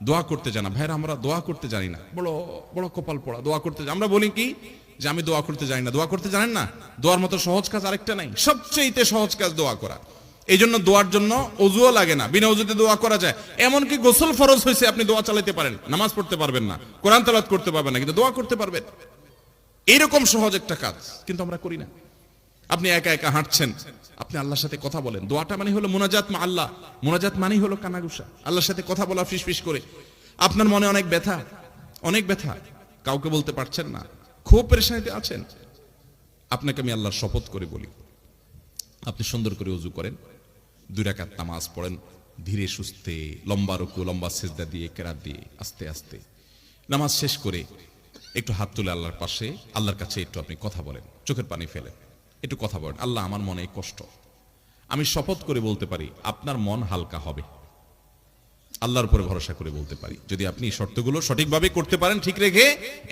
দোয়া করতে জানা। ভাইরা আমরা দোয়া করতে জানি না, বড় বড় কপাল পড়া। দোয়া করতে আমরা বলি কি যে আমি দোয়া করতে জানি না। দোয়া করতে জানেন না? দোয়ার মতো সহজ কাজ আরেকটা নাই, সবচেয়ে সহজ কাজ দোয়া করা। এই জন্য দোয়ার জন্য অজুও লাগে না, বিনা অজুতে দোয়া করা যায়। এমনকি গোসল ফরজ হয়েছে, আপনি দোয়া চালাতে পারেন, নামাজ পড়তে পারবেন না, কোরআন তেলাওয়াত করতে পারবেন না, কিন্তু দোয়া করতে পারবেন। এইরকম সহজ একটা কাজ কিন্তু আমরা করি না। আপনি একা একা হাঁটছেন, আপনি আল্লাহর সাথে কথা বলেন। দোয়াটা মানে হলো মুনাজাত মা আল্লাহ। মুনাজাত মানে হলো কানাগুসা, আল্লাহর সাথে কথা বলা, ফিসফিস করে। আপনার মনে অনেক ব্যথা, অনেক ব্যথা, কাউকে বলতে পারছেন না, খুব পেরেশানিতে আছেন। আপনাকে আমি আল্লাহর শপথ করে বলি, আপনি সুন্দর করে ওযু করেন, 2 রাকাত নামাজ পড়েন, ধীরে সুস্থে, লম্বা রুকু, লম্বা সিজদা দিয়ে, কেরাত দিয়ে, আস্তে আস্তে নামাজ শেষ করে একটু হাত তুলে আল্লাহর পাশে, আল্লাহর কাছে একটু আপনি কথা বলেন, চোখের পানি ফেলে একটু কথা বলেন। আল্লাহ, আমার মনে কষ্ট, আমি শপথ করে বলতে পারি আপনার মন হালকা হবে। আল্লাহর উপরে ভরসা করে বলতে পারি, যদি আপনি শর্তগুলো সঠিকভাবে করতে পারেন, ঠিক রেখে,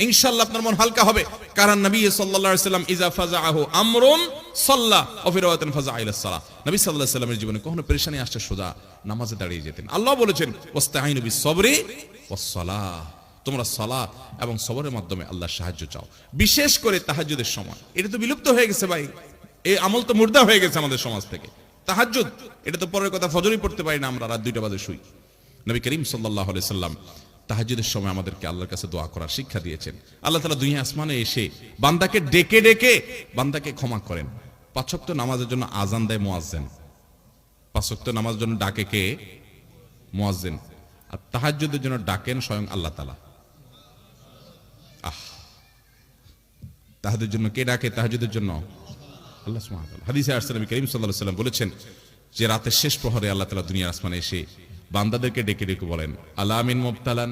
ইনশাআল্লাহ আপনার মন হালকা হবে। কারণ নবী সাল্লাল্লাহু আলাইহি ওয়াসাল্লাম ইজা ফাজাআহু আমরুন সাল্লা ওয়া ফি রাওয়াতিন ফাজাআ ইলা সালাহ, নবী সাল্লাল্লাহু আলাইহি ওয়াসাল্লামের জীবনে কখনো পেরেশানি আসছে সোজা নামাজে দাঁড়িয়ে যেতেন। আল্লাহ বলেছেন ওয়াস্তাঈনু বিস সাবরি ওয়াস সালাহ, তোমরা সালাত এবং সবরের মাধ্যমে আল্লাহর সাহায্য চাও, বিশেষ করে তাহাজ্জুদের সময়। এটা তো বিলুপ্ত হয়ে গেছে ভাই, এই আমল তো মুর্দা হয়ে গেছে আমাদের সমাজ থেকে। তাহাজ্জুদ, এটা তো পরের কথা, ফজরই পড়তে পারি না আমরা, রাত 2টা বাজে শুই। নবী করিম সাল্লাল্লাহু আলাইহি সাল্লাম তাহাজ্জুদের সময় আমাদেরকে আল্লাহর কাছে দোয়া করার শিক্ষা দিয়েছেন। আল্লাহ তাআলা দুনিয়া আসমানে এসে বান্দাকে ডেকে ডেকে বান্দাকে ক্ষমা করেন। 5 ওয়াক্ত নামাজের জন্য আযান দেয় মুয়াজ্জিন, 5 ওয়াক্ত নামাজের জন্য ডাকে কে? মুয়াজ্জিন। আর তাহাজ্জুদের জন্য ডাকেন স্বয়ং আল্লাহ তাআলা। তাহাজ্জুদের জন্য কে ডাকে? তাহাজ্জুদের জন্য আল্লাহ সুবহানাহু ওয়া তাআলা। হাদিসে আসছে নবী করিম সাল্লাল্লাহু আলাইহি সাল্লাম বলেছেন যে রাতের শেষ প্রহরে আল্লাহ তাআলা দুনিয়ার আসমানে এসে বান্দাদেরকে ডেকে ডেকে বলেন, আলা মিন মুবতালান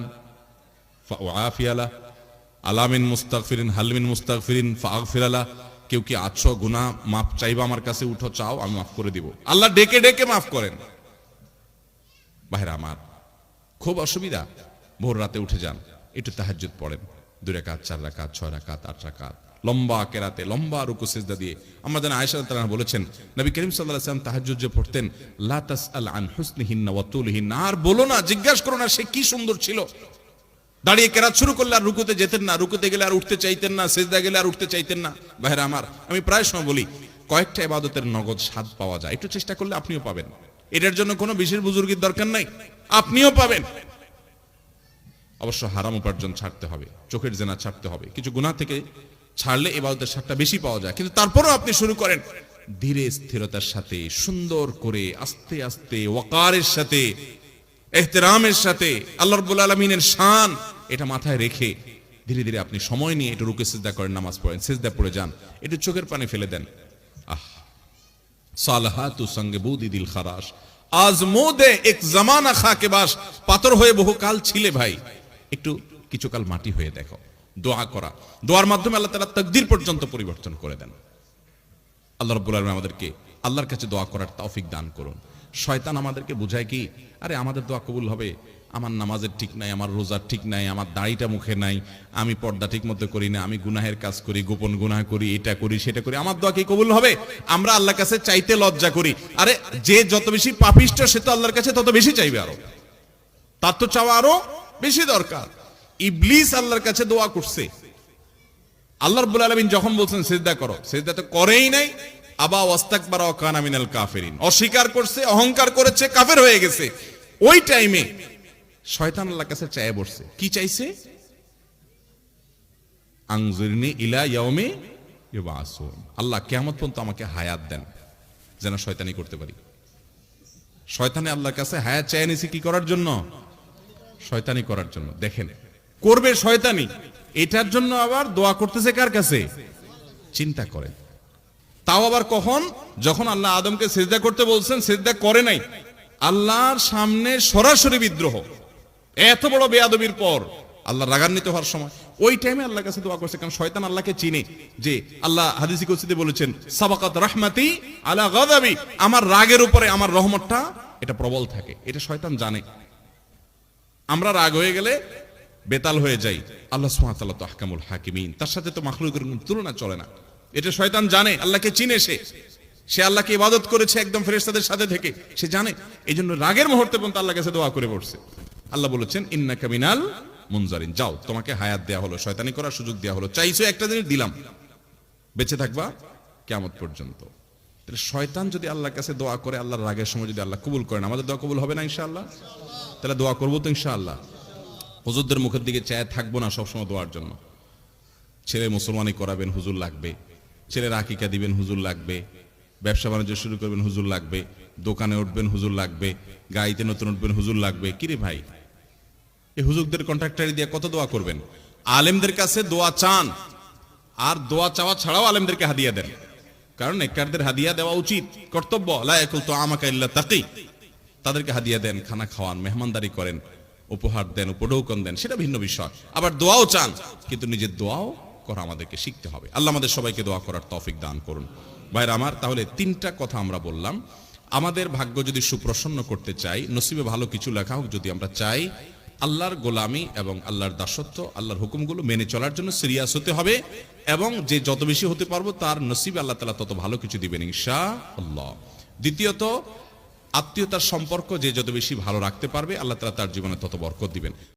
ফাআফিয়ালা, আলা মিন মুস্তাগফিরিন হাল মিন মুস্তাগফিরিন ফাআগফিরালা। কেউ কি আছো গুনাহ মাফ চাইবা আমার কাছে, উঠো চাও, আমি মাফ করে দিব। আল্লাহ ডেকে ডেকে মাফ করেন। ভাইরা আমার, খুব অসুবিধা, ভোর রাতে উঠে যান, একটু তাহাজ্জুদ পড়েন, 2 রাকাত 4 রাকাত 6 রাকাত 8 রাকাত, লম্বা কেরাতে, লম্বা রুকু সিজদা দিয়ে। আমরা জানি আয়েশা রাদিয়াল্লাহু আনহা বলেছেন নবী করিম সাল্লাল্লাহু আলাইহি ওয়াসাল্লাম তাহাজ্জুদ যে পড়তেন, লা তাসআল আন হুসনিহিন্না ওয়া তুলিহিন্না, আর বলো না, জিজ্ঞাসা করো না সে কি সুন্দর ছিল। দাঁড়িয়ে কেরাত শুরু করলে আর রুকুতে যেতেন না, রুকুতে গেলে আর উঠতে চাইতেন না, সিজদা গেলে আর উঠতে চাইতেন না। ভাইরা আমার, আমি প্রায় সময় বলি, কয়েকটা ইবাদতের নগদ স্বাদ পাওয়া যায়, একটু চেষ্টা করলে আপনিও পাবেন। এটার জন্য কোনো বিশেষ বুজুর্গের দরকার নাই, আপনিও পাবেন। অবশ্য হারাম উপার্জন ছাড়তে হবে, চোখের জেনা ছাড়তে হবে, কিছু গুনাহ থেকে ছাড়লে ইবাদতের স্বাদটা বেশি পাওয়া যায়। কিন্তু তারপরেও আপনি শুরু করেন ধীরে স্থিরতার সাথে, সুন্দর করে, আস্তে আস্তে, ওয়াকারের সাথে, ইহতিরামের সাথে, আল্লাহ রাব্বুল আলামিনের শান এটা মাথায় রেখে ধীরে ধীরে আপনি সময় নিয়ে একটু রুকু সিজদা করেন, নামাজ পড়েন, সিজদা পড়ে যান, একটু চোখের পানি ফেলে দেন। সালাহাতু সঙ্গে বুদি দিল খারাস, আজমুদে এক জামানা খাকে বাস, পাথর হয়ে বহুকাল ছিলে ভাই, একটু কিছুকাল মাটি হয়ে দেখো। দোয়া করা, দোয়ার মাধ্যমে আল্লাহ তাআলা তাকদীর পর্যন্ত পরিবর্তন করে দেন। আল্লাহ রাব্বুল আলামিন আমাদেরকে আল্লাহর কাছে দোয়া করার তৌফিক দান করুন। শয়তান আমাদেরকে বোঝায় কি, আরে আমাদের দোয়া কবুল হবে, আমার নামাজের ঠিক নাই, আমার রোজার ঠিক নাই, আমার দাড়িটা মুখে নাই, আমি পর্দা ঠিক মতো করি না, আমি গুনাহের কাজ করি, গোপন গুনাহ করি, এটা করি সেটা করি, আমার দোয়া কি কবুল হবে? আমরা আল্লাহর কাছে চাইতে লজ্জা করি। আরে যে যত বেশি পাপিষ্ঠ সে তো আল্লাহর কাছে তত বেশি চাইবে, আরো তার তো চাওয়া আরো বেশি দরকার। ইবলিস আল্লাহর কাছে দোয়া করছে, আল্লাহ রাব্বুল আলামিন যখন বলছেন সিজদা করো, সিজদা তো করেই নাই। আবা ওয়াস্তাকবারা ওয়া কানা মিনাল কাফিরিন, অস্বীকার করছে, অহংকার করেছে, কাফের হয়ে গেছে। ওই টাইমে শয়তান আল্লাহর কাছে চায় বসছে, কি চাইছে? আনজিরনি ইলা ইয়াউমি ইউবাসুন, আল্লাহ কিয়ামত পর্যন্ত আমাকে হায়াত দেন, যেন শয়তানি করতে পারি। শয়তানে আল্লাহর কাছে হায়াত চায় নিছে কি করার জন্য? শয়তানি করার জন্য। দেখেন, করবে শয়তানি, এটার জন্য আবার দোয়া করতেছে কার কাছে? চিন্তা করেন। তাও আবার কখন? যখন আল্লাহ আদমকে সিজদা করতে বলছেন, সিজদা করে নাই, আল্লাহর সামনে সরাসরি বিদ্রোহ, এত বড় বেয়াদবির পর আল্লাহ রাগান্বিত হওয়ার সময়, ওই টাইমে আল্লাহর কাছে দোয়া করছে। কারণ শয়তান আল্লাহকে চিনে, যে আল্লাহ হাদিসে কুদসিতে বলেছেন, সাবাকাত রাহমাতি আলা গাযাবি, আমার রাগের উপরে আমার রহমতটা এটা প্রবল থাকে, এটা শয়তান জানে। আমরা রাগ হয়ে গেলে বেতাল হয়ে যাই, আল্লাহ সুবহানাহু ওয়া তাআলা তো আহকামুল হাকিমিন, তার সাথে তো মাখলুকের কোনো তুলনা চলে না। এটা শয়তান জানে, আল্লাহকে চিনে, সে আল্লাহকে ইবাদত করেছে একদম ফেরেশতাদের সাথে থেকে, সে জানে। এই জন্য রাগের মুহূর্তে পর্যন্ত আল্লাহর কাছে দোয়া করে পড়ছে। আল্লাহ বলেছেন ইন্নাকা মিনাল মুনজারিন, যাও তোমাকে হায়াত দেয়া হলো, শয়তানি করার সুযোগ দেয়া হলো, চাইছো একটা জিনিস দিলাম, বেঁচে থাকবা কিয়ামত পর্যন্ত। তাহলে শয়তান যদি আল্লাহর কাছে দোয়া করে, আল্লাহর রাগের সময় যদি আল্লাহ কবুল করেন, আমাদের দোয়া কবুল হবে না ইনশাআল্লাহ? তাহলে দোয়া করবো তো ইনশাআল্লাহ। হুজুরদের মুখের দিকে চায় থাকবো না সবসময় দোয়ার জন্য। ছেলে মুসলমানি করাবেন, হুজুর লাগবে। ছেলের আকিকা দিবেন, হুজুর লাগবে। ব্যবসা বাণিজ্য শুরু করবেন, হুজুর লাগবে। দোকানে উঠবেন, হুজুর লাগবে। গাড়িতে নতুন উঠবেন, হুজুর লাগবে। কিরে ভাই, এই হুজুরদের কন্ট্রাক্টারি দিয়ে কত দোয়া করবেন? আলেমদের কাছে দোয়া চান, আর দোয়া চাওয়া ছাড়াও আলেমদেরকে হাদিয়া দেন। কারণ নেককারদের হাদিয়া দেওয়া উচিত, কর্তব্য। লা ইয়াকুল তুআমাকা ইল্লা তাকি, তাদেরকে হাদিয়া দেন, খানা খাওয়ান, মেহমানদারি করেন, উপহার দেন, উপঢৌকন দেন, সেটা ভিন্ন বিষয়। আবার দোয়াও চান, কিন্তু নিজের দোয়াও করা আমাদেরকে শিখতে হবে। আল্লাহ আমাদের সবাইকে দোয়া করার তৌফিক দান করুন। ভাইরা আমার, তাহলে তিনটা কথা আমরা বললাম। আমাদের ভাগ্য যদি সুপ্রসন্ন করতে চাই, নসিবে ভালো কিছু লেখা হোক যদি আমরা চাই, আল্লাহর গোলামি এবং আল্লাহর দাসত্ব, আল্লাহর হুকুমগুলো মেনে চলার জন্য সিরিয়াস হতে হবে, এবং যে যত বেশি হতে পারবো তার নসিবে আল্লাহ তাআলা তত ভালো কিছু দিবেন ইনশাআল্লাহ। দ্বিতীয়ত, আত্মীয়তার সম্পর্ক যে যত বেশি ভালো রাখতে পারবে, আল্লাহ তাআলা তার জীবনে তত বরকত দিবেন।